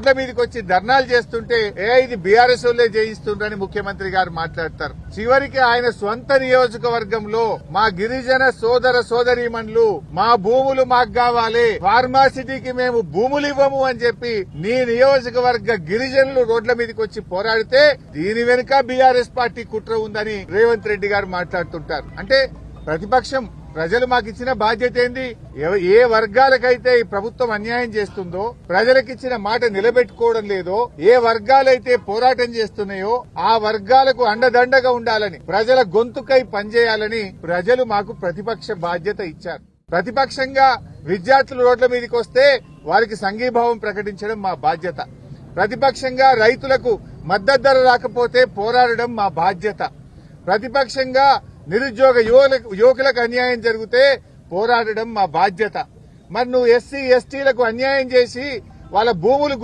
రోడ్ల మీదకి వచ్చి ధర్నాలు చేస్తుంటే ఇది బీఆర్ఎస్ వాళ్ళే చేయిస్తుండ్రని ముఖ్యమంత్రి గారు మాట్లాడతారు. చివరికి ఆయన స్వంత నియోజకవర్గంలో మా గిరిజన సోదర సోదరీమణులు మా భూములు మాకు కావాలి, ఫార్మాసిటీకి మేము భూములు ఇవ్వము అని చెప్పి నీ నియోజకవర్గ గిరిజనులు రోడ్ల మీదకి వచ్చి పోరాడితే దీని వెనుక బీఆర్ఎస్ పార్టీ కుట్ర ఉందని రేవంత్ రెడ్డి గారు మాట్లాడుతుంటారు. అంటే ప్రతిపక్షం ప్రజలు మాకు ఇచ్చిన బాధ్యత ఏంది? ఏ వర్గాలకైతే ఈ ప్రభుత్వం అన్యాయం చేస్తుందో, ప్రజలకిచ్చిన మాట నిలబెట్టుకోవడం లేదో, ఏ వర్గాలైతే పోరాటం చేస్తున్నాయో ఆ వర్గాలకు అండదండగా ఉండాలని, ప్రజల గొంతుకై పనిచేయాలని ప్రజలు మాకు ప్రతిపక్ష బాధ్యత ఇచ్చారు. ప్రతిపక్షంగా విద్యార్థులు రోడ్ల మీదకి వస్తే వారికి సంఘీభావం ప్రకటించడం మా బాధ్యత. ప్రతిపక్షంగా రైతులకు మద్దతు ధర రాకపోతే పోరాడడం మా బాధ్యత. ప్రతిపక్షంగా నిరుద్యోగ యువకులకు అన్యాయం జరిగితే పోరాడడం మా బాధ్యత. మరి నువ్వు ఎస్సీ ఎస్టీలకు అన్యాయం చేసి వాళ్ళ భూములు